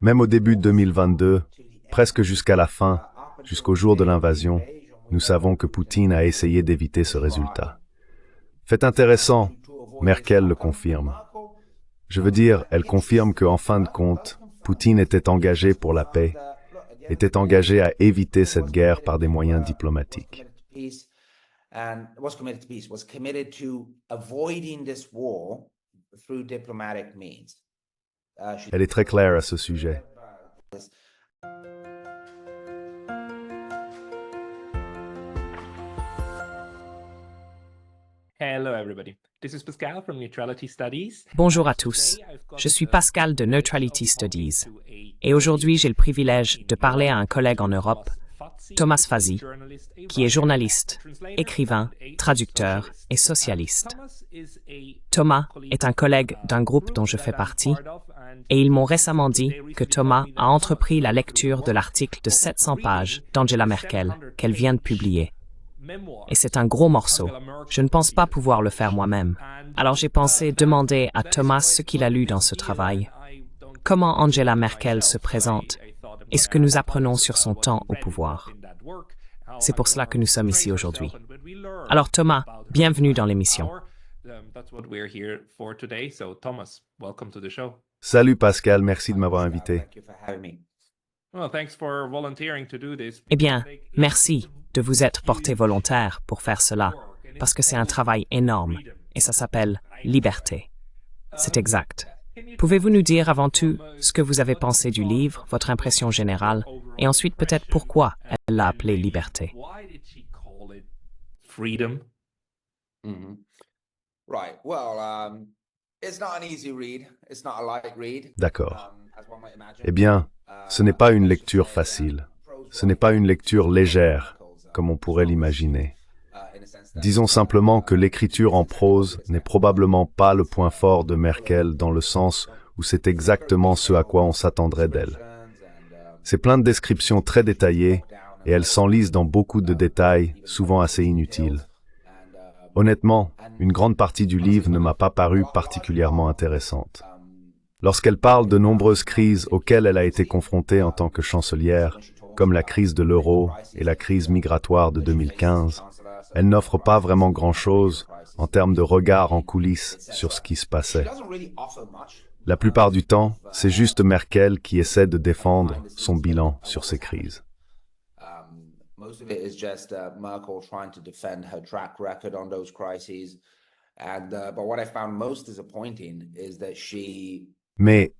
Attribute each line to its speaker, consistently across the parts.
Speaker 1: Même au début de 2022, presque jusqu'à la fin, jusqu'au jour de l'invasion, nous savons que Poutine a essayé d'éviter ce résultat. Fait intéressant, Merkel le confirme. Je veux dire, elle confirme qu'en fin de compte, Poutine était engagé pour la paix, était engagé à éviter cette guerre par des moyens diplomatiques. Elle est très claire à ce sujet.
Speaker 2: Hello everybody. This is Pascal from Neutrality Studies.
Speaker 3: Bonjour à tous, je suis Pascal de Neutrality Studies et aujourd'hui j'ai le privilège de parler à un collègue en Europe, Thomas Fazzi, qui est journaliste, écrivain, traducteur et socialiste. Thomas est un collègue d'un groupe dont je fais partie et ils m'ont récemment dit que Thomas a entrepris la lecture de l'article de 700 pages d'Angela Merkel qu'elle vient de publier. Et c'est un gros morceau. Je ne pense pas pouvoir le faire moi-même. Alors j'ai pensé demander à Thomas ce qu'il a lu dans ce travail. Comment Angela Merkel se présente et ce que nous apprenons sur son temps au pouvoir. C'est pour cela que nous sommes ici aujourd'hui. Alors Thomas, bienvenue dans l'émission.
Speaker 1: Salut Pascal, merci de m'avoir invité.
Speaker 3: Eh bien, merci de vous être porté volontaire pour faire cela, parce que c'est un travail énorme, et ça s'appelle liberté. C'est exact. Pouvez-vous nous dire avant tout ce que vous avez pensé du livre, votre impression générale, et ensuite peut-être pourquoi elle l'a appelé liberté?
Speaker 1: D'accord. Eh bien, ce n'est pas une lecture facile. Ce n'est pas une lecture légère, comme on pourrait l'imaginer. Disons simplement que l'écriture en prose n'est probablement pas le point fort de Merkel dans le sens où c'est exactement ce à quoi on s'attendrait d'elle. C'est plein de descriptions très détaillées et elle s'enlise dans beaucoup de détails, souvent assez inutiles. Honnêtement, une grande partie du livre ne m'a pas paru particulièrement intéressante. Lorsqu'elle parle de nombreuses crises auxquelles elle a été confrontée en tant que chancelière, comme la crise de l'euro et la crise migratoire de 2015, elle n'offre pas vraiment grand-chose en termes de regard en coulisses sur ce qui se passait. La plupart du temps, c'est juste Merkel qui essaie de défendre son bilan sur ces crises. Mais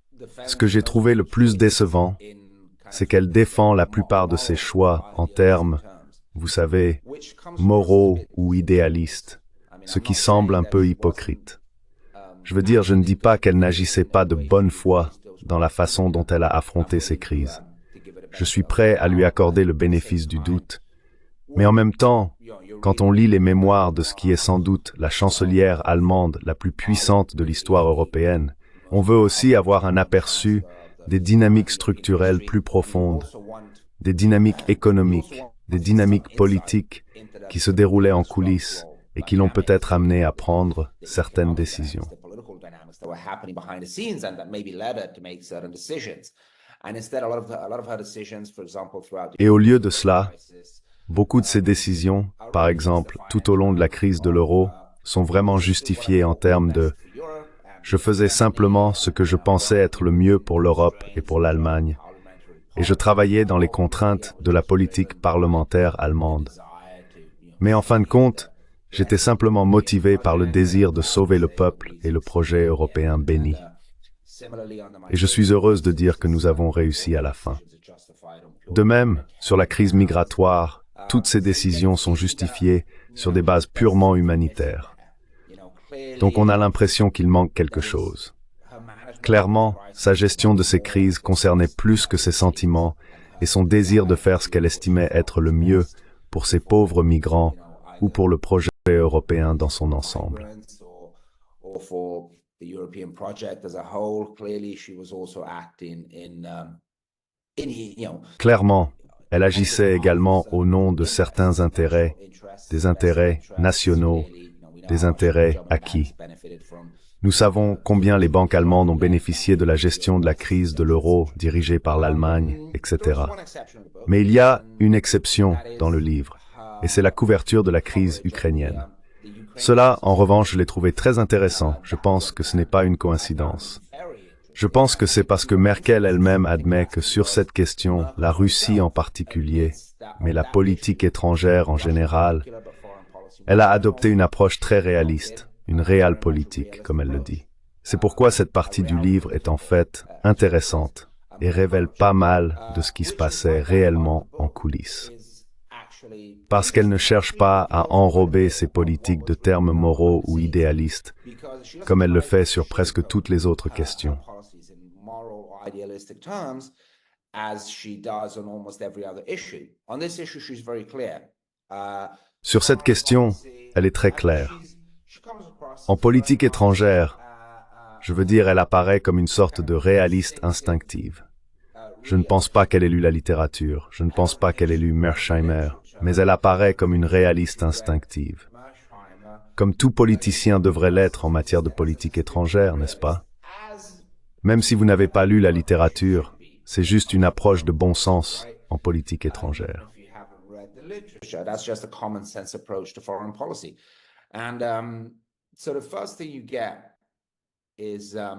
Speaker 1: ce que j'ai trouvé le plus décevant, c'est qu'elle défend la plupart de ses choix en termes, vous savez, moraux ou idéalistes, ce qui semble un peu hypocrite. Je veux dire, je ne dis pas qu'elle n'agissait pas de bonne foi dans la façon dont elle a affronté ces crises. Je suis prêt à lui accorder le bénéfice du doute. Mais en même temps, quand on lit les mémoires de ce qui est sans doute la chancelière allemande la plus puissante de l'histoire européenne, on veut aussi avoir un aperçu des dynamiques structurelles plus profondes, des dynamiques économiques, des dynamiques politiques qui se déroulaient en coulisses et qui l'ont peut-être amené à prendre certaines décisions. Et au lieu de cela, beaucoup de ces décisions, par exemple tout au long de la crise de l'euro, sont vraiment justifiées en termes de « je faisais simplement ce que je pensais être le mieux pour l'Europe et pour l'Allemagne » et je travaillais dans les contraintes de la politique parlementaire allemande. Mais en fin de compte, j'étais simplement motivé par le désir de sauver le peuple et le projet européen béni. Et je suis heureuse de dire que nous avons réussi à la fin. De même, sur la crise migratoire, toutes ces décisions sont justifiées sur des bases purement humanitaires. Donc on a l'impression qu'il manque quelque chose. Clairement, sa gestion de ces crises concernait plus que ses sentiments et son désir de faire ce qu'elle estimait être le mieux pour ces pauvres migrants ou pour le projet européen dans son ensemble. Clairement, elle agissait également au nom de certains intérêts, des intérêts nationaux, des intérêts acquis. Nous savons combien les banques allemandes ont bénéficié de la gestion de la crise de l'euro dirigée par l'Allemagne, etc. Mais il y a une exception dans le livre, et c'est la couverture de la crise ukrainienne. Cela, en revanche, je l'ai trouvé très intéressant. Je pense que ce n'est pas une coïncidence. Je pense que c'est parce que Merkel elle-même admet que sur cette question, la Russie en particulier, mais la politique étrangère en général, elle a adopté une approche très réaliste. Une realpolitik, comme elle le dit. C'est pourquoi cette partie du livre est en fait intéressante et révèle pas mal de ce qui se passait réellement en coulisses. Parce qu'elle ne cherche pas à enrober ses politiques de termes moraux ou idéalistes, comme elle le fait sur presque toutes les autres questions. Sur cette question, elle est très claire. En politique étrangère, je veux dire, elle apparaît comme une sorte de réaliste instinctive. Je ne pense pas qu'elle ait lu la littérature, je ne pense pas qu'elle ait lu Mearsheimer, mais elle apparaît comme une réaliste instinctive. Comme tout politicien devrait l'être en matière de politique étrangère, n'est-ce pas? Même si vous n'avez pas lu la littérature, c'est juste une approche de bon sens en politique étrangère.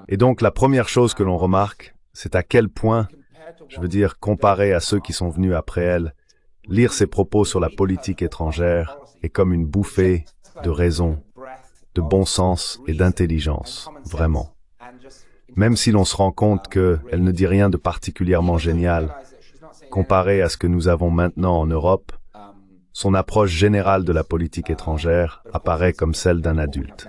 Speaker 1: Et donc la première chose que l'on remarque, c'est à quel point, je veux dire, comparé à ceux qui sont venus après elle, lire ses propos sur la politique étrangère est comme une bouffée de raison, de bon sens et d'intelligence, vraiment. Même si l'on se rend compte qu'elle ne dit rien de particulièrement génial, comparé à ce que nous avons maintenant en Europe, son approche générale de la politique étrangère apparaît comme celle d'un adulte.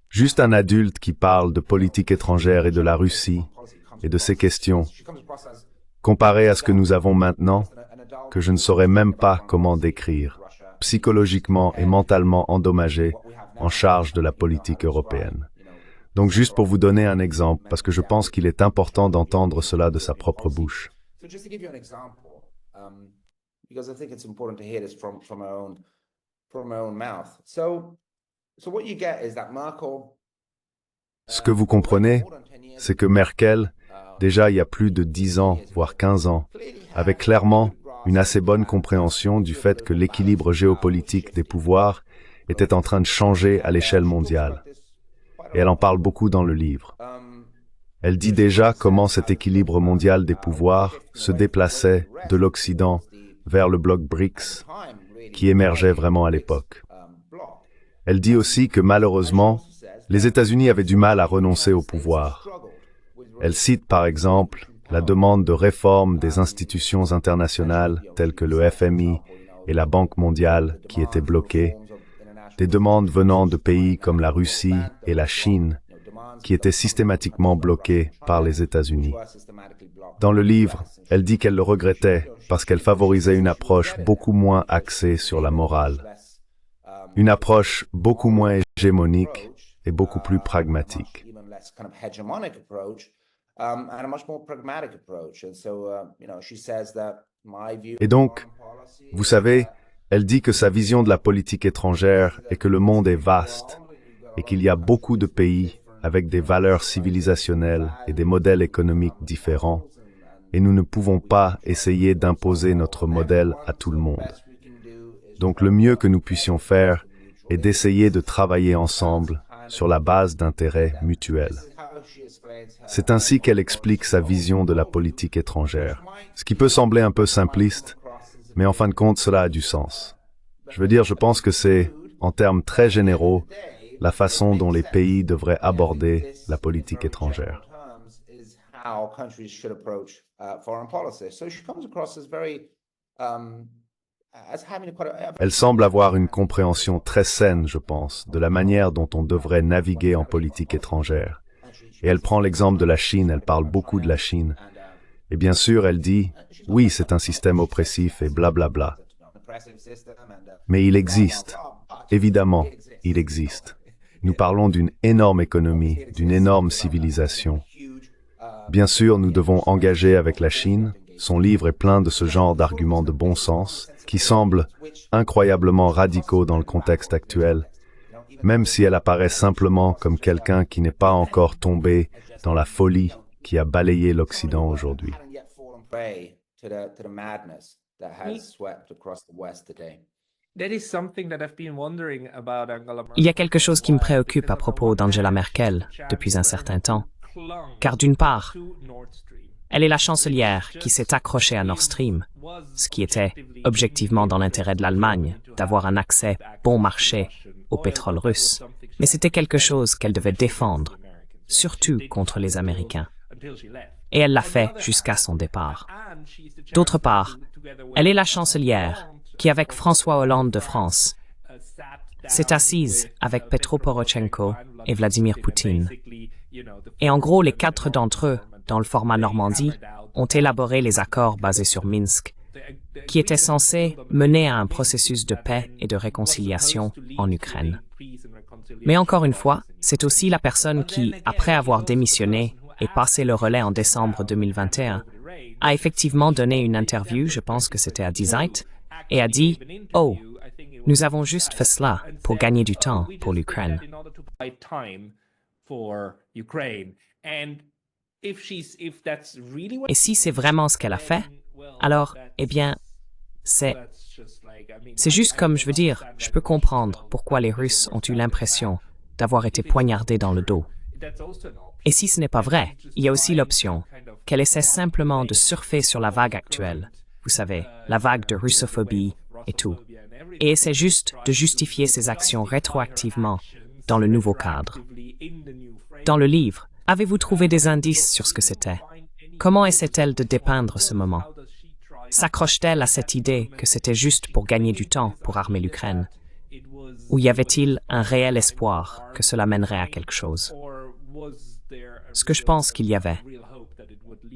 Speaker 1: Juste un adulte qui parle de politique étrangère et de la Russie et de ces questions, comparé à ce que nous avons maintenant, que je ne saurais même pas comment décrire, psychologiquement et mentalement endommagé, en charge de la politique européenne. Donc juste pour vous donner un exemple, parce que je pense qu'il est important d'entendre cela de sa propre bouche. Because I think it's important to hear this from her own mouth. So what you get is that Merkel. Ce que vous comprenez, c'est que Merkel, déjà il y a plus de 10 ans, voire 15 ans, avait clairement une assez bonne compréhension du fait que l'équilibre géopolitique des pouvoirs était en train de changer à l'échelle mondiale. Et elle en parle beaucoup dans le livre. Elle dit déjà comment cet équilibre mondial des pouvoirs se déplaçait de l'Occident vers le bloc BRICS, qui émergeait vraiment à l'époque. Elle dit aussi que malheureusement, les États-Unis avaient du mal à renoncer au pouvoir. Elle cite par exemple la demande de réforme des institutions internationales telles que le FMI et la Banque mondiale qui étaient bloquées, des demandes venant de pays comme la Russie et la Chine qui étaient systématiquement bloquées par les États-Unis. Dans le livre, elle dit qu'elle le regrettait parce qu'elle favorisait une approche beaucoup moins axée sur la morale, une approche beaucoup moins hégémonique et beaucoup plus pragmatique. Et donc, vous savez, elle dit que sa vision de la politique étrangère est que le monde est vaste et qu'il y a beaucoup de pays avec des valeurs civilisationnelles et des modèles économiques différents, et nous ne pouvons pas essayer d'imposer notre modèle à tout le monde. Donc le mieux que nous puissions faire est d'essayer de travailler ensemble sur la base d'intérêts mutuels. C'est ainsi qu'elle explique sa vision de la politique étrangère, ce qui peut sembler un peu simpliste, mais en fin de compte, cela a du sens. Je veux dire, je pense que c'est, en termes très généraux, la façon dont les pays devraient aborder la politique étrangère. Elle semble avoir une compréhension très saine, je pense, de la manière dont on devrait naviguer en politique étrangère. Et elle prend l'exemple de la Chine, elle parle beaucoup de la Chine. Et bien sûr, elle dit, oui, c'est un système oppressif et blablabla. Mais il existe. Évidemment, il existe. Nous parlons d'une énorme économie, d'une énorme civilisation. Bien sûr, nous devons engager avec la Chine. Son livre est plein de ce genre d'arguments de bon sens, qui semblent incroyablement radicaux dans le contexte actuel, même si elle apparaît simplement comme quelqu'un qui n'est pas encore tombé dans la folie qui a balayé l'Occident aujourd'hui.
Speaker 3: Il y a quelque chose qui me préoccupe à propos d'Angela Merkel depuis un certain temps, car d'une part, elle est la chancelière qui s'est accrochée à Nord Stream, ce qui était objectivement dans l'intérêt de l'Allemagne, d'avoir un accès bon marché au pétrole russe. Mais c'était quelque chose qu'elle devait défendre, surtout contre les Américains. Et elle l'a fait jusqu'à son départ. D'autre part, elle est la chancelière qui, avec François Hollande de France, s'est assise avec Petro Porochenko et Vladimir Poutine. Et en gros, les 4 d'entre eux, dans le format Normandie, ont élaboré les accords basés sur Minsk, qui étaient censés mener à un processus de paix et de réconciliation en Ukraine. Mais encore une fois, c'est aussi la personne qui, après avoir démissionné et passé le relais en décembre 2021, a effectivement donné une interview, je pense que c'était à Die Zeit, et a dit « Oh, nous avons juste fait cela pour gagner du temps pour l'Ukraine. » Et si c'est vraiment ce qu'elle a fait, alors, eh bien, c'est juste comme, je veux dire, je peux comprendre pourquoi les Russes ont eu l'impression d'avoir été poignardés dans le dos. Et si ce n'est pas vrai, il y a aussi l'option qu'elle essaie simplement de surfer sur la vague actuelle, vous savez, la vague de russophobie et tout, et essaie juste de justifier ses actions rétroactivement dans le nouveau cadre. Dans le livre, avez-vous trouvé des indices sur ce que c'était? Comment essaie-t-elle de dépeindre ce moment? S'accroche-t-elle à cette idée que c'était juste pour gagner du temps pour armer l'Ukraine? Ou y avait-il un réel espoir que cela mènerait à quelque chose? Ce que je pense qu'il y avait.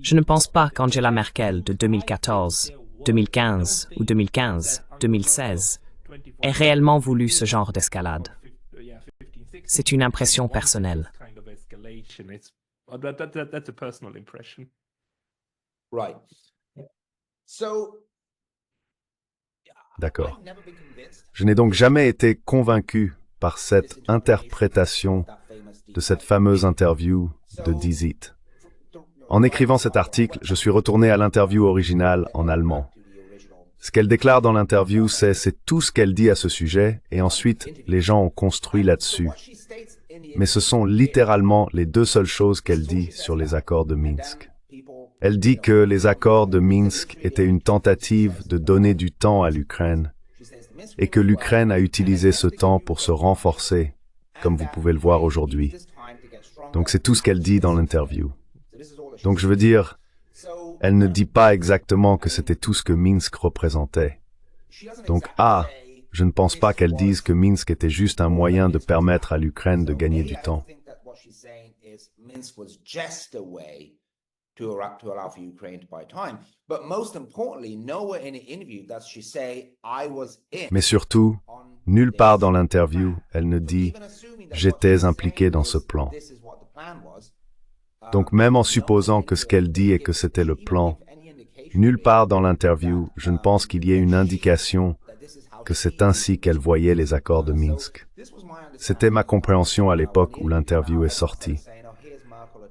Speaker 3: Je ne pense pas qu'Angela Merkel de 2014, 2015 ou 2016 ait réellement voulu ce genre d'escalade. C'est une impression personnelle.
Speaker 1: D'accord. Je n'ai donc jamais été convaincu par cette interprétation de cette fameuse interview de Die Zeit. En écrivant cet article, je suis retourné à l'interview originale en allemand. Ce qu'elle déclare dans l'interview, c'est tout ce qu'elle dit à ce sujet, et ensuite, les gens ont construit là-dessus. Mais ce sont littéralement les 2 seules choses qu'elle dit sur les accords de Minsk. Elle dit que les accords de Minsk étaient une tentative de donner du temps à l'Ukraine, et que l'Ukraine a utilisé ce temps pour se renforcer, comme vous pouvez le voir aujourd'hui. Donc c'est tout ce qu'elle dit dans l'interview. Donc je veux dire, elle ne dit pas exactement que c'était tout ce que Minsk représentait. Donc je ne pense pas qu'elle dise que Minsk était juste un moyen de permettre à l'Ukraine de gagner du temps. Mais surtout, nulle part dans l'interview, elle ne dit « j'étais impliqué dans ce plan ». Donc même en supposant que ce qu'elle dit est que c'était le plan, nulle part dans l'interview, je ne pense qu'il y ait une indication que c'est ainsi qu'elle voyait les accords de Minsk. C'était ma compréhension à l'époque où l'interview est sortie.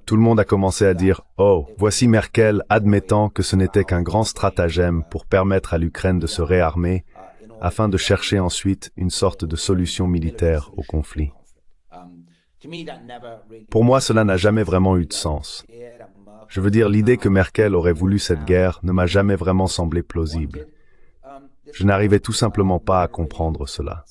Speaker 1: Tout le monde a commencé à dire « Oh, voici Merkel admettant que ce n'était qu'un grand stratagème pour permettre à l'Ukraine de se réarmer afin de chercher ensuite une sorte de solution militaire au conflit. » Pour moi, cela n'a jamais vraiment eu de sens. Je veux dire, l'idée que Merkel aurait voulu cette guerre ne m'a jamais vraiment semblé plausible. Je n'arrivais tout simplement pas à comprendre cela.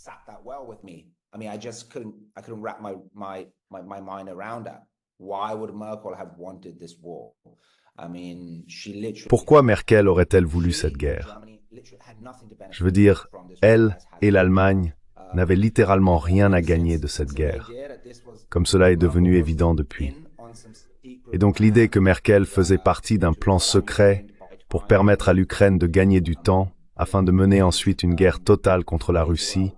Speaker 1: Pourquoi Merkel aurait-elle voulu cette guerre? Je veux dire, elle et l'Allemagne n'avaient littéralement rien à gagner de cette guerre, comme cela est devenu évident depuis. Et donc l'idée que Merkel faisait partie d'un plan secret pour permettre à l'Ukraine de gagner du temps afin de mener ensuite une guerre totale contre la Russie,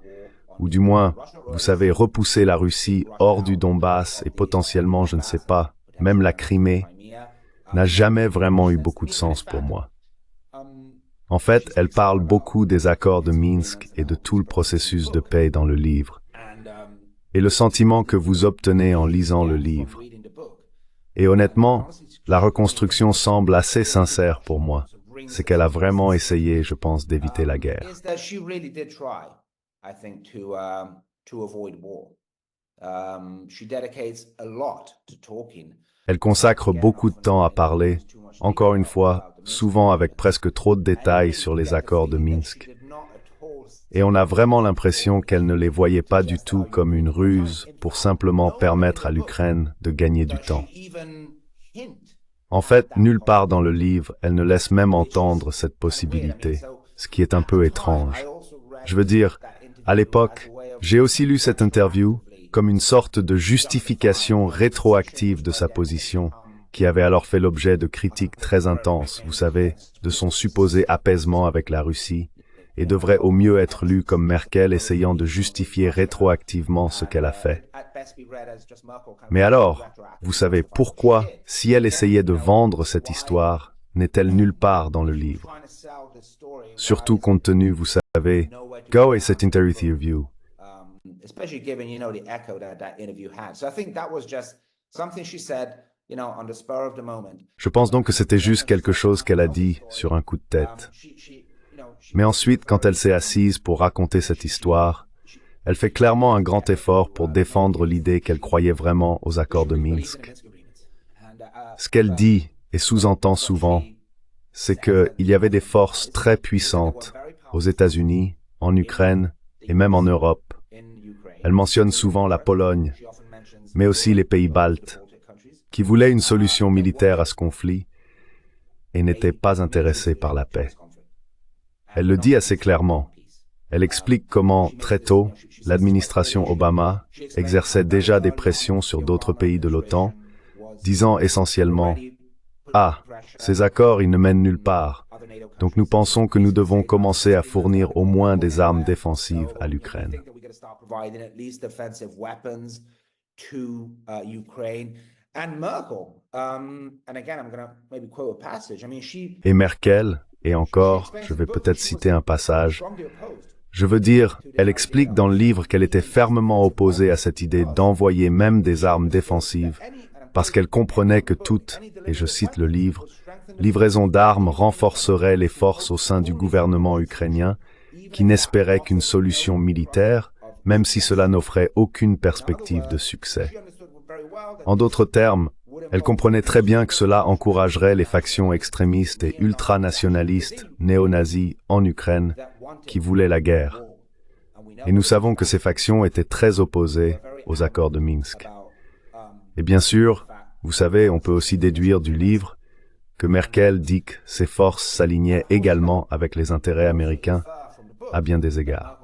Speaker 1: ou du moins, vous savez, repousser la Russie hors du Donbass et potentiellement, je ne sais pas, même la Crimée, n'a jamais vraiment eu beaucoup de sens pour moi. En fait, elle parle beaucoup des accords de Minsk et de tout le processus de paix dans le livre. et le sentiment que vous obtenez en lisant le livre. Et honnêtement, la reconstruction semble assez sincère pour moi. C'est qu'elle a vraiment essayé, je pense, d'éviter la guerre. Elle consacre beaucoup de temps à parler, encore une fois, souvent avec presque trop de détails sur les accords de Minsk. Et on a vraiment l'impression qu'elle ne les voyait pas du tout comme une ruse pour simplement permettre à l'Ukraine de gagner du temps. En fait, nulle part dans le livre, elle ne laisse même entendre cette possibilité, ce qui est un peu étrange. Je veux dire, à l'époque, j'ai aussi lu cette interview comme une sorte de justification rétroactive de sa position, qui avait alors fait l'objet de critiques très intenses, vous savez, de son supposé apaisement avec la Russie, et devrait au mieux être lue comme Merkel essayant de justifier rétroactivement ce qu'elle a fait. Mais alors, vous savez pourquoi, si elle essayait de vendre cette histoire, n'est-elle nulle part dans le livre? Surtout compte tenu, vous savez, Go et cette interview.
Speaker 4: Especially given, the echo that interview had. So I think that was just something she said, on the spur of the moment.
Speaker 1: Je pense donc que c'était juste quelque chose qu'elle a dit sur un coup de tête. Mais ensuite, quand elle s'est assise pour raconter cette histoire, elle fait clairement un grand effort pour défendre l'idée qu'elle croyait vraiment aux accords de Minsk. Ce qu'elle dit et sous-entend souvent, c'est qu'il y avait des forces très puissantes aux États-Unis, en Ukraine et même en Europe. Elle mentionne souvent la Pologne, mais aussi les pays baltes, qui voulaient une solution militaire à ce conflit et n'étaient pas intéressés par la paix. Elle le dit assez clairement. Elle explique comment, très tôt, l'administration Obama exerçait déjà des pressions sur d'autres pays de l'OTAN, disant essentiellement « Ah, ces accords, ils ne mènent nulle part, donc nous pensons que nous devons commencer à fournir au moins des armes défensives à l'Ukraine. » Et Merkel, et encore, je vais peut-être citer un passage, je veux dire, elle explique dans le livre qu'elle était fermement opposée à cette idée d'envoyer même des armes défensives, parce qu'elle comprenait que toute, et je cite le livre, livraison d'armes renforcerait les forces au sein du gouvernement ukrainien, qui n'espérait qu'une solution militaire, même si cela n'offrait aucune perspective de succès. En d'autres termes, elle comprenait très bien que cela encouragerait les factions extrémistes et ultranationalistes néo-nazis en Ukraine qui voulaient la guerre. Et nous savons que ces factions étaient très opposées aux accords de Minsk. Et bien sûr, vous savez, on peut aussi déduire du livre que Merkel dit que ces forces s'alignaient également avec les intérêts américains à bien des égards.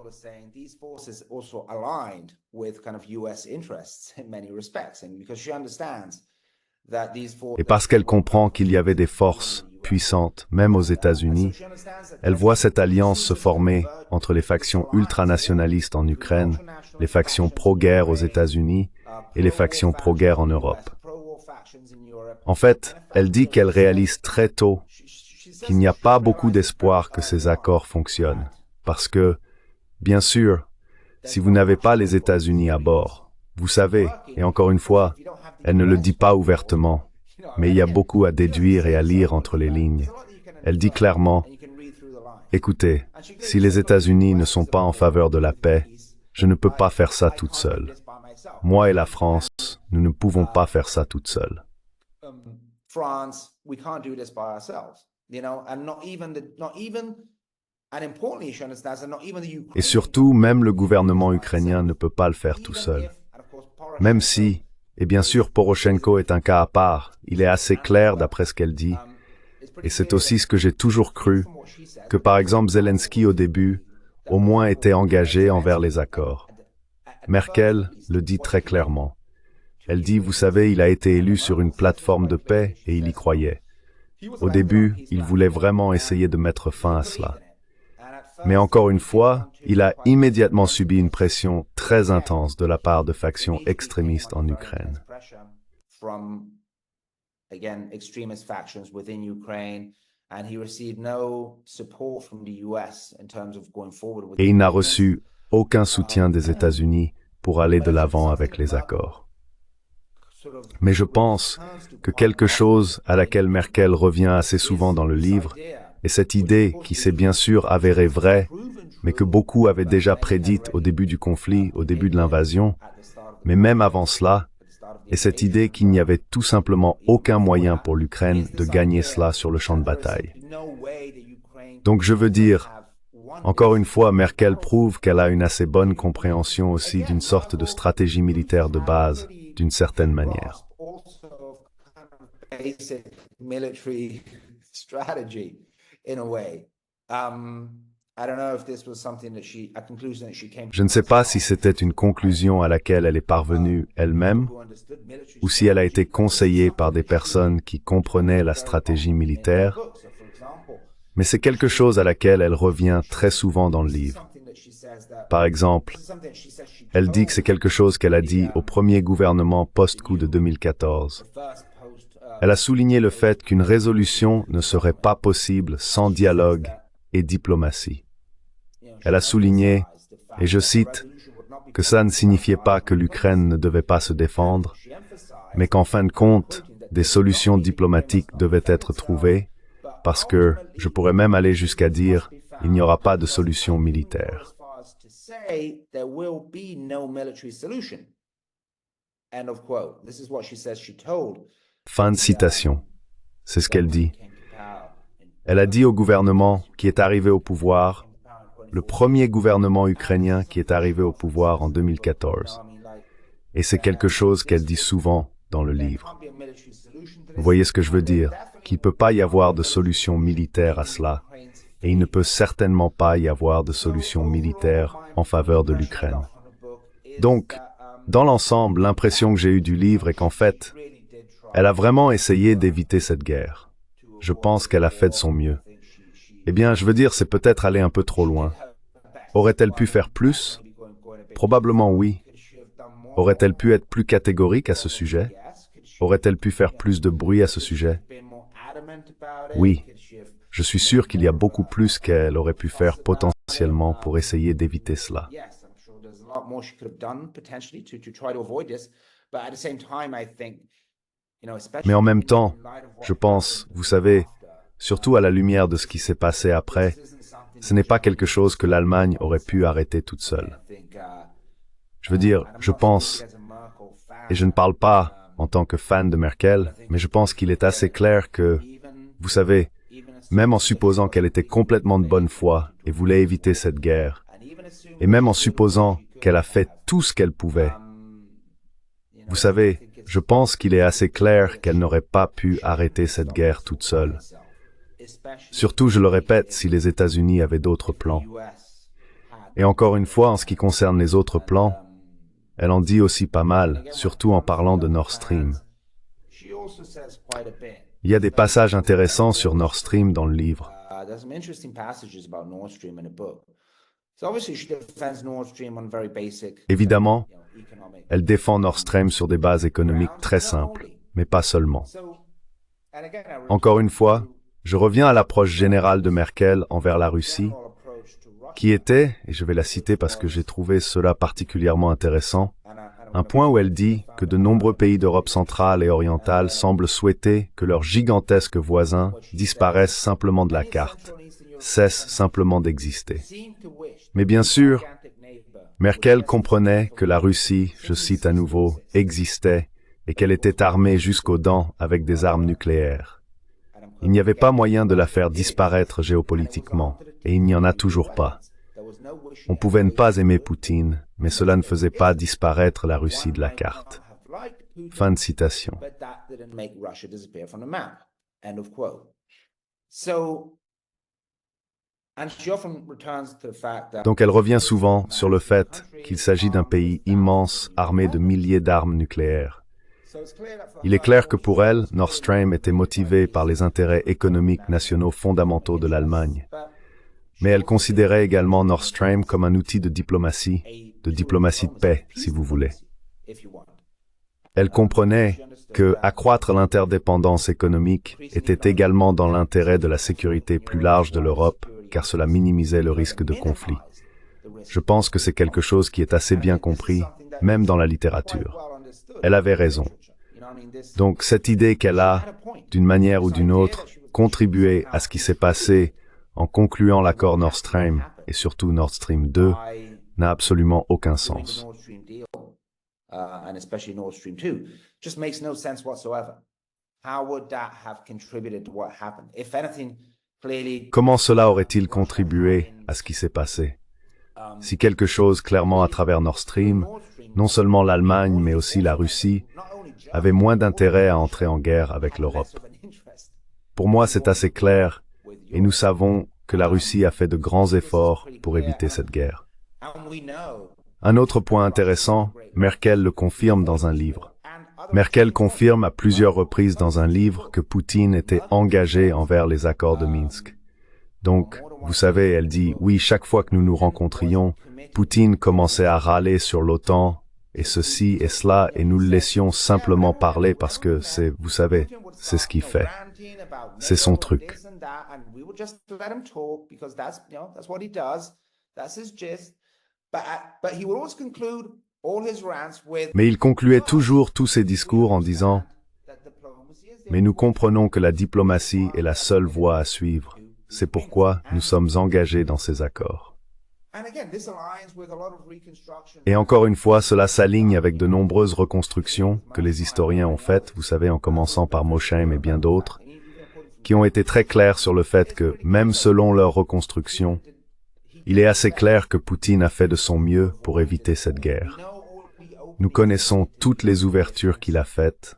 Speaker 1: Et parce qu'elle comprend qu'il y avait des forces puissantes, même aux États-Unis, elle voit cette alliance se former entre les factions ultranationalistes en Ukraine, les factions pro-guerre aux États-Unis et les factions pro-guerre en Europe. En fait, elle dit qu'elle réalise très tôt qu'il n'y a pas beaucoup d'espoir que ces accords fonctionnent, parce que, bien sûr, si vous n'avez pas les États-Unis à bord, vous savez, et encore une fois, elle ne le dit pas ouvertement, mais il y a beaucoup à déduire et à lire entre les lignes. Elle dit clairement, « Écoutez, si les États-Unis ne sont pas en faveur de la paix, je ne peux pas faire ça toute seule. Moi et la France, nous ne pouvons pas faire ça toute seule. » Et surtout, même le gouvernement ukrainien ne peut pas le faire tout seul. Même si, et bien sûr Poroshenko est un cas à part, il est assez clair d'après ce qu'elle dit, et c'est aussi ce que j'ai toujours cru, que par exemple Zelensky au début, au moins était engagé envers les accords. Merkel le dit très clairement. Elle dit, vous savez, il a été élu sur une plateforme de paix et il y croyait. Au début, il voulait vraiment essayer de mettre fin à cela. Mais encore une fois, il a immédiatement subi une pression très intense de la part de factions extrémistes en Ukraine. Et il n'a reçu aucun soutien des États-Unis pour aller de l'avant avec les accords. Mais je pense que quelque chose à laquelle Merkel revient assez souvent dans le livre est cette idée qui s'est bien sûr avérée vraie, mais que beaucoup avaient déjà prédite au début du conflit, au début de l'invasion, mais même avant cela, est cette idée qu'il n'y avait tout simplement aucun moyen pour l'Ukraine de gagner cela sur le champ de bataille. Donc je veux dire, encore une fois, Merkel prouve qu'elle a une assez bonne compréhension aussi d'une sorte de stratégie militaire de base, d'une certaine manière. Je ne sais pas si c'était une conclusion à laquelle elle est parvenue elle-même, ou si elle a été conseillée par des personnes qui comprenaient la stratégie militaire, mais c'est quelque chose à laquelle elle revient très souvent dans le livre. Par exemple, elle dit que c'est quelque chose qu'elle a dit au premier gouvernement post-coup de 2014. Elle a souligné le fait qu'une résolution ne serait pas possible sans dialogue et diplomatie. Elle a souligné, et je cite, que ça ne signifiait pas que l'Ukraine ne devait pas se défendre, mais qu'en fin de compte, des solutions diplomatiques devaient être trouvées, parce que, je pourrais même aller jusqu'à dire, il n'y aura pas de solution militaire. Fin de citation. C'est ce qu'elle dit. Elle a dit au gouvernement qui est arrivé au pouvoir, le premier gouvernement ukrainien qui est arrivé au pouvoir en 2014. Et c'est quelque chose qu'elle dit souvent dans le livre. Vous voyez ce que je veux dire? Qu'il ne peut pas y avoir de solution militaire à cela, et il ne peut certainement pas y avoir de solution militaire en faveur de l'Ukraine. Donc, dans l'ensemble, l'impression que j'ai eue du livre est qu'en fait, elle a vraiment essayé d'éviter cette guerre. Je pense qu'elle a fait de son mieux. Eh bien, je veux dire, c'est peut-être aller un peu trop loin. Aurait-elle pu faire plus? Probablement oui. Aurait-elle pu être plus catégorique à ce sujet? Aurait-elle pu faire plus de bruit à ce sujet? Oui. Je suis sûr qu'il y a beaucoup plus qu'elle aurait pu faire potentiellement pour essayer d'éviter cela. Mais en même temps, je pense, vous savez, surtout à la lumière de ce qui s'est passé après, ce n'est pas quelque chose que l'Allemagne aurait pu arrêter toute seule. Je veux dire, je pense, et je ne parle pas en tant que fan de Merkel, mais je pense qu'il est assez clair que, vous savez, même en supposant qu'elle était complètement de bonne foi et voulait éviter cette guerre, et même en supposant qu'elle a fait tout ce qu'elle pouvait, vous savez, je pense qu'il est assez clair qu'elle n'aurait pas pu arrêter cette guerre toute seule. Surtout, je le répète, si les États-Unis avaient d'autres plans. Et encore une fois, en ce qui concerne les autres plans, elle en dit aussi pas mal, surtout en parlant de Nord Stream. Il y a des passages intéressants sur Nord Stream dans le livre. Évidemment, elle défend Nord Stream sur des bases économiques très simples, mais pas seulement. Encore une fois, je reviens à l'approche générale de Merkel envers la Russie, qui était, et je vais la citer parce que j'ai trouvé cela particulièrement intéressant, un point où elle dit que de nombreux pays d'Europe centrale et orientale semblent souhaiter que leurs gigantesques voisins disparaissent simplement de la carte, cessent simplement d'exister. Mais bien sûr, Merkel comprenait que la Russie, je cite à nouveau, existait et qu'elle était armée jusqu'aux dents avec des armes nucléaires. Il n'y avait pas moyen de la faire disparaître géopolitiquement, et il n'y en a toujours pas. On pouvait ne pas aimer Poutine, mais cela ne faisait pas disparaître la Russie de la carte. Fin de citation. Donc elle revient souvent sur le fait qu'il s'agit d'un pays immense armé de milliers d'armes nucléaires. Il est clair que pour elle, Nord Stream était motivé par les intérêts économiques nationaux fondamentaux de l'Allemagne. Mais elle considérait également Nord Stream comme un outil de diplomatie de paix, si vous voulez. Elle comprenait que accroître l'interdépendance économique était également dans l'intérêt de la sécurité plus large de l'Europe, car cela minimisait le risque de conflit. Je pense que c'est quelque chose qui est assez bien compris, même dans la littérature. Elle avait raison. Donc cette idée qu'elle a, d'une manière ou d'une autre, contribué à ce qui s'est passé en concluant l'accord Nord Stream, et surtout Nord Stream 2, n'a absolument aucun sens. Comment cela aurait-il contribué à ce qui s'est passé? Si quelque chose clairement à travers Nord Stream, non seulement l'Allemagne mais aussi la Russie, avait moins d'intérêt à entrer en guerre avec l'Europe. Pour moi, c'est assez clair, et nous savons que la Russie a fait de grands efforts pour éviter cette guerre. Un autre point intéressant, Merkel le confirme dans un livre. Merkel confirme à plusieurs reprises dans un livre que Poutine était engagé envers les accords de Minsk. Donc, vous savez, elle dit, oui, chaque fois que nous nous rencontrions, Poutine commençait à râler sur l'OTAN, et ceci et cela, et nous le laissions simplement parler parce que c'est, vous savez, c'est ce qu'il fait. C'est son truc. Mais il concluait toujours tous ses discours en disant « Mais nous comprenons que la diplomatie est la seule voie à suivre. C'est pourquoi nous sommes engagés dans ces accords. » Et encore une fois, cela s'aligne avec de nombreuses reconstructions que les historiens ont faites, vous savez, en commençant par Mosheim et bien d'autres, qui ont été très clairs sur le fait que, même selon leur reconstruction, il est assez clair que Poutine a fait de son mieux pour éviter cette guerre. Nous connaissons toutes les ouvertures qu'il a faites,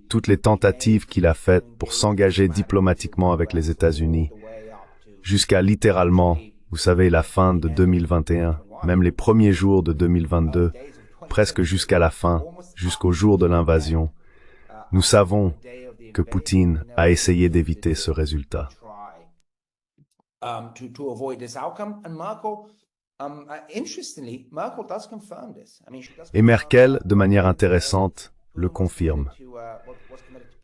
Speaker 1: toutes les tentatives qu'il a faites pour s'engager diplomatiquement avec les États-Unis, jusqu'à littéralement, vous savez, la fin de 2021, même les premiers jours de 2022, presque jusqu'à la fin, jusqu'au jour de l'invasion. Nous savons que Poutine a essayé d'éviter ce résultat. Et Merkel, de manière intéressante, le confirme.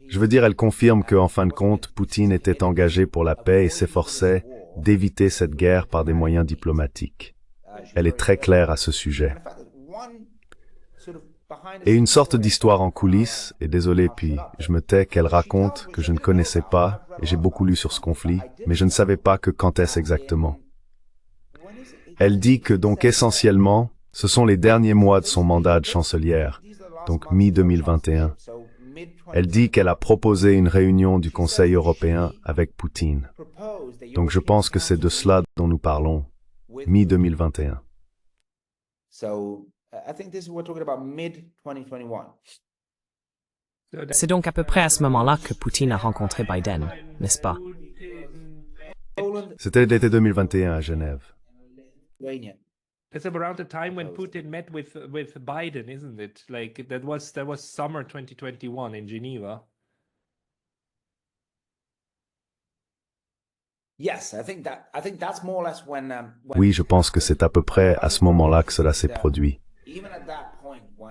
Speaker 1: Je veux dire, elle confirme qu'en fin de compte, Poutine était engagé pour la paix et s'efforçait d'éviter cette guerre par des moyens diplomatiques. Elle est très claire à ce sujet. Et une sorte d'histoire en coulisses, et désolé, puis je me tais, qu'elle raconte, que je ne connaissais pas, et j'ai beaucoup lu sur ce conflit, mais je ne savais pas que quand est-ce exactement. Elle dit que donc essentiellement, ce sont les derniers mois de son mandat de chancelière, donc mi-2021. Elle dit qu'elle a proposé une réunion du Conseil européen avec Poutine. Donc je pense que c'est de cela dont nous parlons, mi-2021.
Speaker 3: C'est donc à peu près à ce moment-là que Poutine a rencontré Biden, n'est-ce pas?
Speaker 1: C'était l'été 2021 à Genève.
Speaker 2: It's around the time when Putin met with Biden, isn't it? Like that was summer 2021 in Geneva.
Speaker 1: Oui, je pense que c'est à peu près à ce moment-là que cela s'est produit.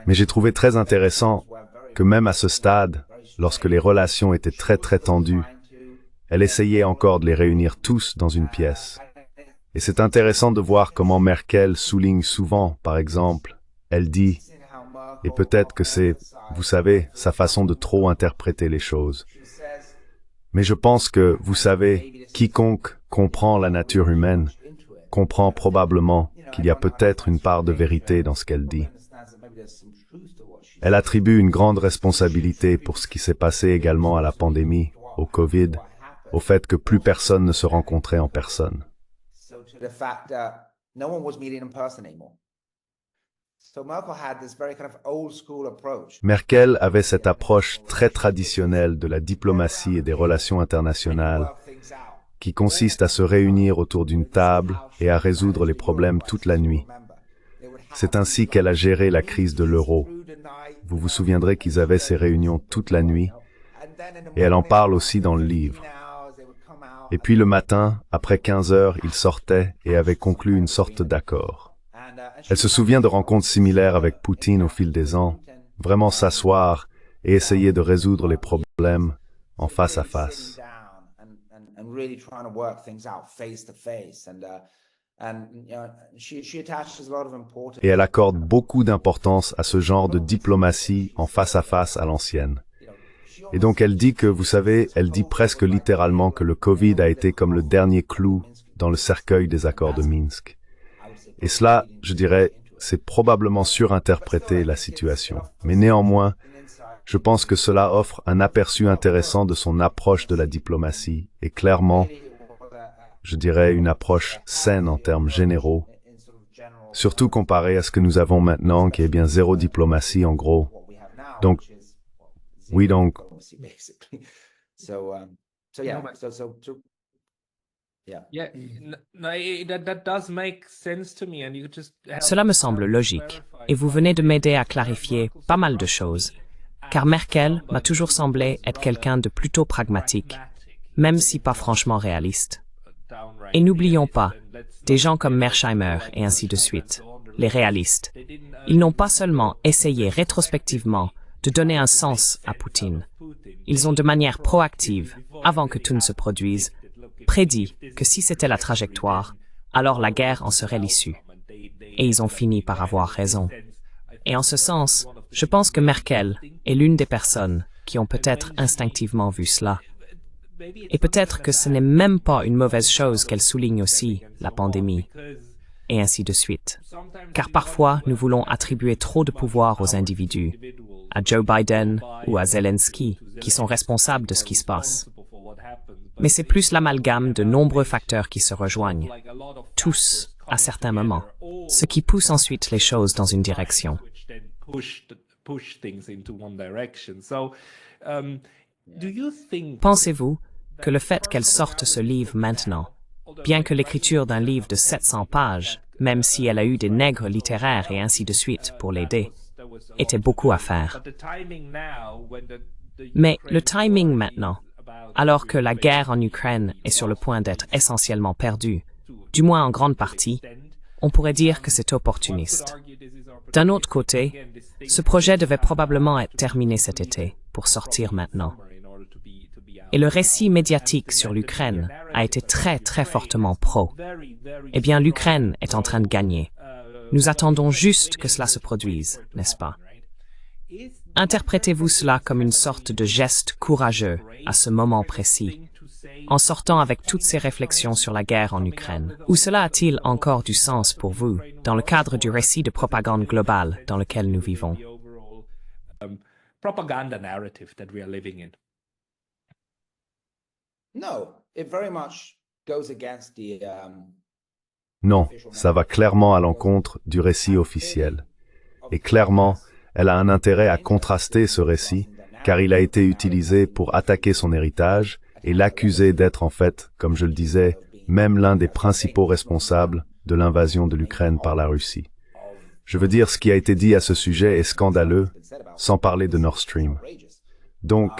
Speaker 1: Mais j'ai trouvé très intéressant que même à ce stade, lorsque les relations étaient très très tendues, elle essayait encore de les réunir tous dans une pièce. Et c'est intéressant de voir comment Merkel souligne souvent, par exemple, elle dit, et peut-être que c'est, vous savez, sa façon de trop interpréter les choses. Mais je pense que, vous savez, quiconque comprend la nature humaine, comprend probablement qu'il y a peut-être une part de vérité dans ce qu'elle dit. Elle attribue une grande responsabilité pour ce qui s'est passé également à la pandémie, au Covid, au fait que plus personne ne se rencontrait en personne. Merkel avait cette approche très traditionnelle de la diplomatie et des relations internationales qui consiste à se réunir autour d'une table et à résoudre les problèmes toute la nuit. C'est ainsi qu'elle a géré la crise de l'euro. Vous vous souviendrez qu'ils avaient ces réunions toute la nuit et elle en parle aussi dans le livre. Et puis le matin, après 15 heures, ils sortaient et avaient conclu une sorte d'accord. Elle se souvient de rencontres similaires avec Poutine au fil des ans, vraiment s'asseoir et essayer de résoudre les problèmes en face à face. Et elle accorde beaucoup d'importance à ce genre de diplomatie en face à l'ancienne. Et donc elle dit que, vous savez, elle dit presque littéralement que le Covid a été comme le dernier clou dans le cercueil des accords de Minsk. Et cela, je dirais, c'est probablement surinterpréter la situation. Mais néanmoins, je pense que cela offre un aperçu intéressant de son approche de la diplomatie et clairement, je dirais, une approche saine en termes généraux, surtout comparé à ce que nous avons maintenant, qui est bien zéro diplomatie en gros. Donc, oui, donc.
Speaker 3: Cela me semble logique, et vous venez de m'aider à clarifier pas mal de choses, car Merkel m'a toujours semblé être quelqu'un de plutôt pragmatique, même si pas franchement réaliste. Et n'oublions pas, des gens comme Mearsheimer et ainsi de suite, les réalistes, ils n'ont pas seulement essayé rétrospectivement de donner un sens à Poutine. Ils ont de manière proactive, avant que tout ne se produise, prédit que si c'était la trajectoire, alors la guerre en serait l'issue. Et ils ont fini par avoir raison. Et en ce sens, je pense que Merkel est l'une des personnes qui ont peut-être instinctivement vu cela. Et peut-être que ce n'est même pas une mauvaise chose qu'elle souligne aussi, la pandémie, et ainsi de suite. Car parfois, nous voulons attribuer trop de pouvoir aux individus, à Joe Biden ou à Zelensky, qui sont responsables de ce qui se passe. Mais c'est plus l'amalgame de nombreux facteurs qui se rejoignent, tous à certains moments, ce qui pousse ensuite les choses dans une direction. Pensez-vous que le fait qu'elle sorte ce livre maintenant, bien que l'écriture d'un livre de 700 pages, même si elle a eu des nègres littéraires et ainsi de suite pour l'aider, était beaucoup à faire. Mais le timing maintenant, alors que la guerre en Ukraine est sur le point d'être essentiellement perdue, du moins en grande partie, on pourrait dire que c'est opportuniste. D'un autre côté, ce projet devait probablement être terminé cet été, pour sortir maintenant. Et le récit médiatique sur l'Ukraine a été très fortement pro. Eh bien, l'Ukraine est en train de gagner. Nous attendons juste que cela se produise, n'est-ce pas? Interprétez-vous cela comme une sorte de geste courageux à ce moment précis, en sortant avec toutes ces réflexions sur la guerre en Ukraine? Ou cela a-t-il encore du sens pour vous, dans le cadre du récit de propagande globale dans lequel nous vivons?
Speaker 1: Non, ça va clairement à l'encontre du récit officiel. Et clairement, elle a un intérêt à contraster ce récit, car il a été utilisé pour attaquer son héritage et l'accuser d'être en fait, comme je le disais, même l'un des principaux responsables de l'invasion de l'Ukraine par la Russie. Je veux dire, ce qui a été dit à ce sujet est scandaleux, sans parler de Nord Stream. Donc,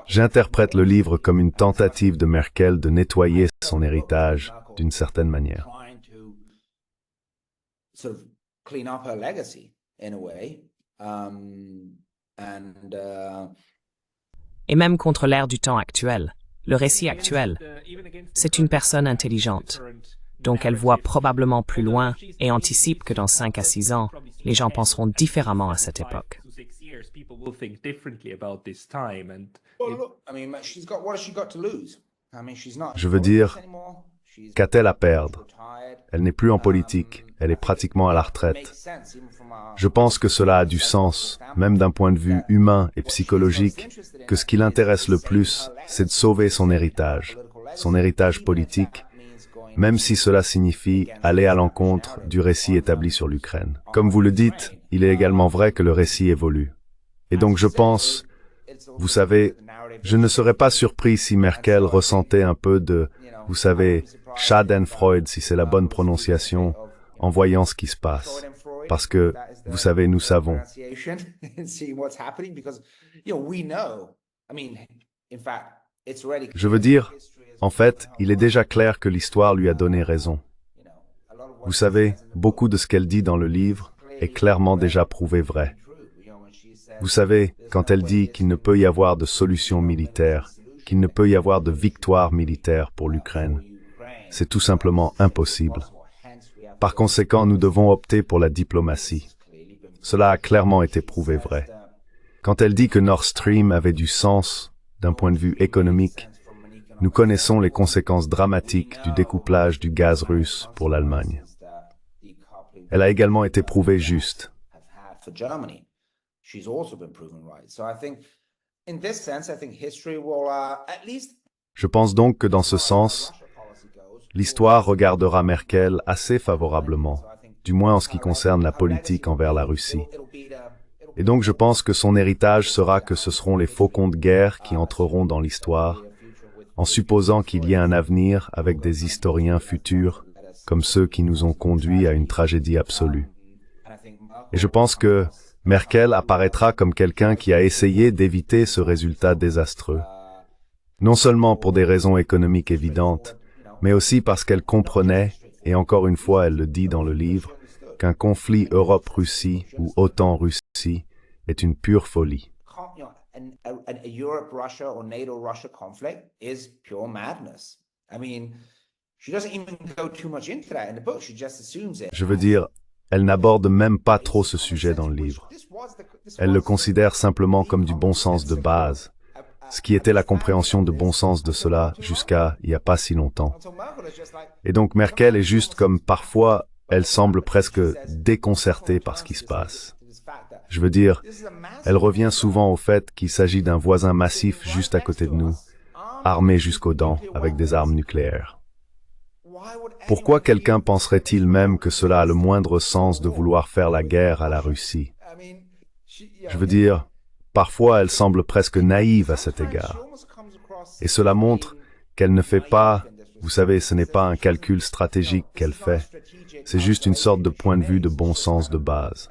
Speaker 1: j'interprète le livre comme une tentative de Merkel de nettoyer son héritage d'une certaine manière.
Speaker 3: Et même contre l'ère du temps actuel, le récit actuel, c'est une personne intelligente. Donc elle voit probablement plus loin et anticipe que dans 5 à 6 ans, les gens penseront différemment à cette époque.
Speaker 1: Je veux dire, qu'a-t-elle à perdre? Elle n'est plus en politique, elle est pratiquement à la retraite. Je pense que cela a du sens, même d'un point de vue humain et psychologique, que ce qui l'intéresse le plus, c'est de sauver son héritage politique, même si cela signifie aller à l'encontre du récit établi sur l'Ukraine. Comme vous le dites, il est également vrai que le récit évolue. Et donc je pense, vous savez, je ne serais pas surpris si Merkel ressentait un peu de, vous savez, Schadenfreude, si c'est la bonne prononciation, en voyant ce qui se passe. Parce que, vous savez, nous savons. Je veux dire, en fait, il est déjà clair que l'histoire lui a donné raison. Vous savez, beaucoup de ce qu'elle dit dans le livre est clairement déjà prouvé vrai. Vous savez, quand elle dit qu'il ne peut y avoir de solution militaire, qu'il ne peut y avoir de victoire militaire pour l'Ukraine, c'est tout simplement impossible. Par conséquent, nous devons opter pour la diplomatie. Cela a clairement été prouvé vrai. Quand elle dit que Nord Stream avait du sens d'un point de vue économique, nous connaissons les conséquences dramatiques du découplage du gaz russe pour l'Allemagne. Elle a également été prouvée juste. Je pense donc que dans ce sens, l'histoire regardera Merkel assez favorablement, du moins en ce qui concerne la politique envers la Russie. Et donc je pense que son héritage sera que ce seront les faucons de guerre qui entreront dans l'histoire, en supposant qu'il y ait un avenir avec des historiens futurs, comme ceux qui nous ont conduits à une tragédie absolue. Et je pense que Merkel apparaîtra comme quelqu'un qui a essayé d'éviter ce résultat désastreux. Non seulement pour des raisons économiques évidentes, mais aussi parce qu'elle comprenait, et encore une fois elle le dit dans le livre, qu'un conflit Europe-Russie ou OTAN-Russie est une pure folie. Je veux dire, elle n'aborde même pas trop ce sujet dans le livre. Elle le considère simplement comme du bon sens de base, ce qui était la compréhension de bon sens de cela jusqu'à il n'y a pas si longtemps. Et donc Merkel est juste comme parfois, elle semble presque déconcertée par ce qui se passe. Je veux dire, elle revient souvent au fait qu'il s'agit d'un voisin massif juste à côté de nous, armé jusqu'aux dents avec des armes nucléaires. Pourquoi quelqu'un penserait-il même que cela a le moindre sens de vouloir faire la guerre à la Russie? Je veux dire, parfois elle semble presque naïve à cet égard. Et cela montre qu'elle ne fait pas, vous savez, ce n'est pas un calcul stratégique qu'elle fait. C'est juste une sorte de point de vue de bon sens de base.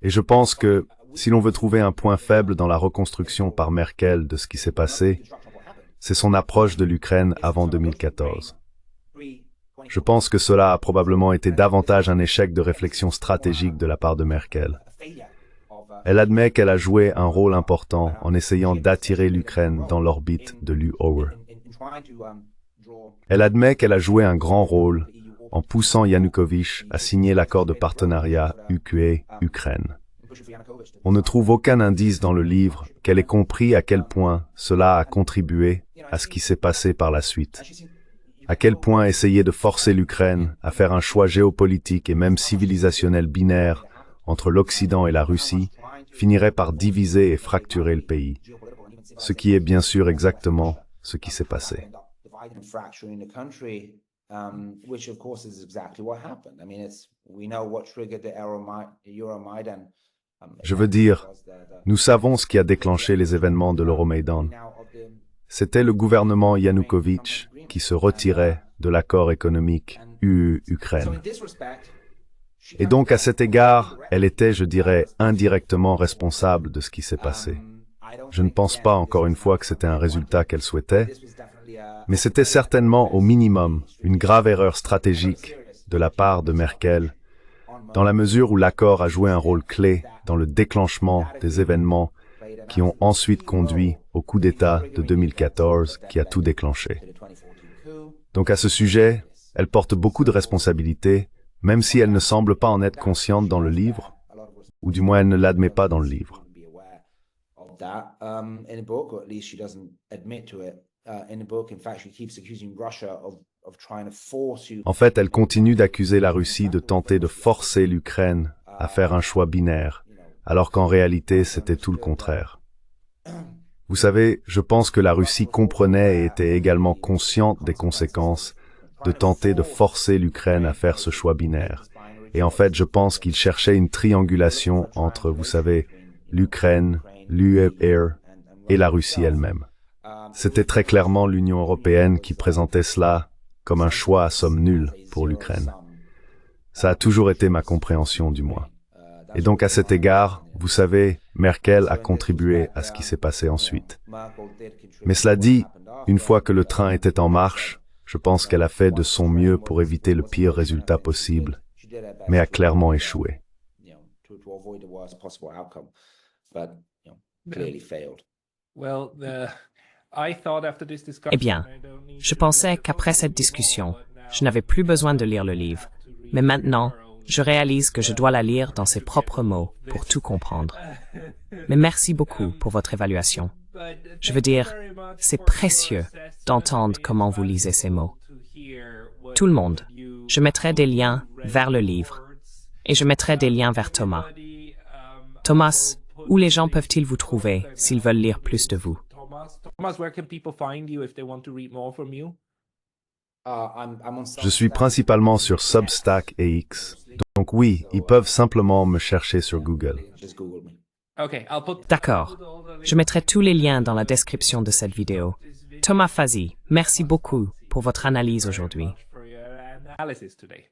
Speaker 1: Et je pense que, si l'on veut trouver un point faible dans la reconstruction par Merkel de ce qui s'est passé, c'est son approche de l'Ukraine avant 2014. Je pense que cela a probablement été davantage un échec de réflexion stratégique de la part de Merkel. Elle admet qu'elle a joué un rôle important en essayant d'attirer l'Ukraine dans l'orbite de l'UE. Elle admet qu'elle a joué un grand rôle en poussant Yanukovych à signer l'accord de partenariat UE-Ukraine. On ne trouve aucun indice dans le livre qu'elle ait compris à quel point cela a contribué à ce qui s'est passé par la suite. À quel point essayer de forcer l'Ukraine à faire un choix géopolitique et même civilisationnel binaire entre l'Occident et la Russie finirait par diviser et fracturer le pays. Ce qui est bien sûr exactement ce qui s'est passé. Je veux dire, nous savons ce qui a déclenché les événements de l'Euromaïdan. C'était le gouvernement Yanukovych qui se retirait de l'accord économique UE-Ukraine. Et donc, à cet égard, elle était, je dirais, indirectement responsable de ce qui s'est passé. Je ne pense pas, encore une fois, que c'était un résultat qu'elle souhaitait, mais c'était certainement, au minimum, une grave erreur stratégique de la part de Merkel, dans la mesure où l'accord a joué un rôle clé dans le déclenchement des événements qui ont ensuite conduit au coup d'État de 2014 qui a tout déclenché. Donc à ce sujet, elle porte beaucoup de responsabilités, même si elle ne semble pas en être consciente dans le livre, ou du moins elle ne l'admet pas dans le livre. En fait, elle continue d'accuser la Russie de tenter de forcer l'Ukraine à faire un choix binaire, alors qu'en réalité, c'était tout le contraire. Vous savez, je pense que la Russie comprenait et était également consciente des conséquences de tenter de forcer l'Ukraine à faire ce choix binaire. Et en fait, je pense qu'il cherchait une triangulation entre, vous savez, l'Ukraine, l'UE et la Russie elle-même. C'était très clairement l'Union européenne qui présentait cela comme un choix à somme nulle pour l'Ukraine. Ça a toujours été ma compréhension, du moins. Et donc à cet égard, vous savez, Merkel a contribué à ce qui s'est passé ensuite. Mais cela dit, une fois que le train était en marche, je pense qu'elle a fait de son mieux pour éviter le pire résultat possible, mais a clairement échoué.
Speaker 4: avoid the worst possible outcome, but clearly failed.
Speaker 2: Well, I thought after this discussion,
Speaker 3: Eh bien, je pensais qu'après cette discussion, je n'avais plus besoin de lire le livre. Mais maintenant, je réalise que je dois la lire dans ses propres mots pour tout comprendre. Mais merci beaucoup pour votre évaluation. Je veux dire, c'est précieux d'entendre comment vous lisez ces mots. Tout le monde. Je mettrai des liens vers le livre. Et je mettrai des liens vers Thomas. Thomas, où les gens peuvent-ils vous trouver s'ils veulent lire plus de vous?
Speaker 2: Thomas, where can people find you if they want to read more from you?
Speaker 1: Je suis principalement sur Substack et X. Donc oui, ils peuvent simplement me chercher sur Google.
Speaker 4: Just Google me.
Speaker 2: Okay, I'll put
Speaker 3: D'accord. Je mettrai tous les liens dans la description de cette vidéo. Thomas Fazzi, merci beaucoup pour votre analyse aujourd'hui.
Speaker 2: for your analysis today.